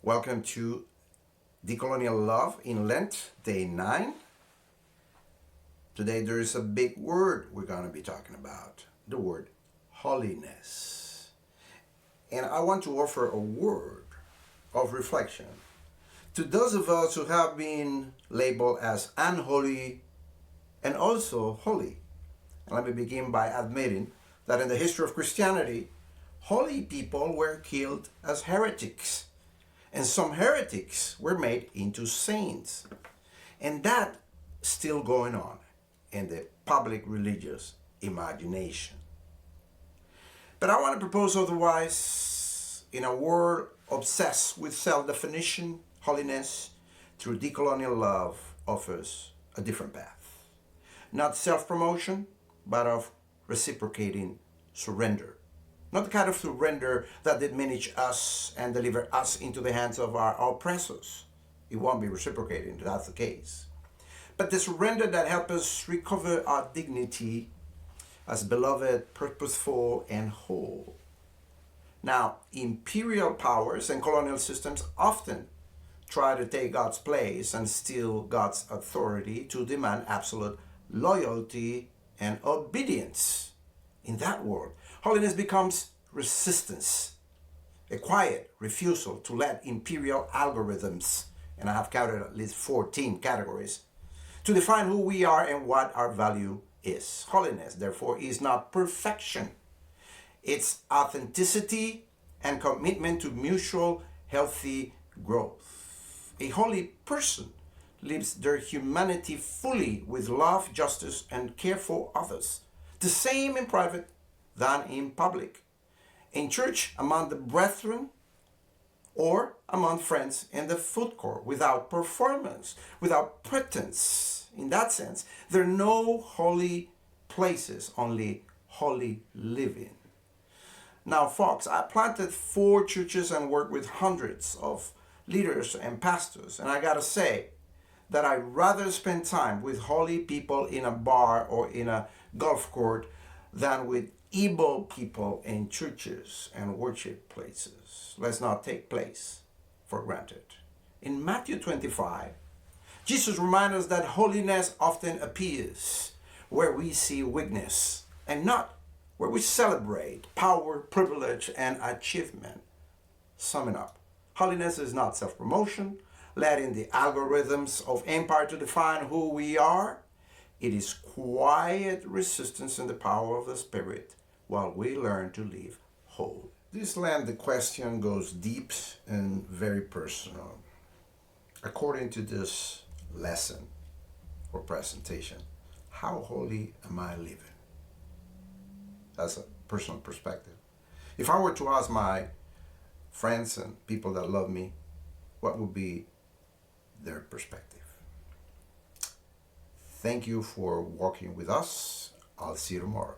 Welcome to Decolonial Love in Lent, day 9. Today there is a big word we're going to be talking about, the word holiness. And I want to offer a word of reflection to those of us who have been labeled as unholy and also holy. And let me begin by admitting that in the history of Christianity, holy people were killed as heretics. And some heretics were made into saints. And that's still going on in the public religious imagination. But I want to propose otherwise. In a world obsessed with self-definition, holiness through decolonial love offers a different path. Not self-promotion, but of reciprocating surrender. Not the kind of surrender that diminish us and deliver us into the hands of our oppressors. It won't be reciprocating, that's the case. But the surrender that helps us recover our dignity as beloved, purposeful, and whole. Now, imperial powers and colonial systems often try to take God's place and steal God's authority to demand absolute loyalty and obedience. In that world, holiness becomes resistance, a quiet refusal to let imperial algorithms, and I have counted at least 14 categories, to define who we are and what our value is. Holiness, therefore, is not perfection. It's authenticity and commitment to mutual healthy growth. A holy person lives their humanity fully with love, justice, and care for others. The same in private than in public. In church, among the brethren, or among friends in the food court, without performance, without pretense. In that sense, there are no holy places, only holy living. Now, folks, I planted 4 churches and worked with hundreds of leaders and pastors, and I gotta say that I'd rather spend time with holy people in a bar or in a golf court than with evil people in churches and worship places. Let's not take place for granted. In Matthew 25, Jesus reminds us that holiness often appears where we see weakness and not where we celebrate power, privilege, and achievement. Summing up, holiness is not self-promotion, letting the algorithms of empire to define who we are. It is quiet resistance in the power of the Spirit while we learn to live whole. This Lent, the question goes deep and very personal. According to this lesson or presentation, how holy am I living? That's a personal perspective. If I were to ask my friends and people that love me, what would be their perspective? Thank you for walking with us. I'll see you tomorrow.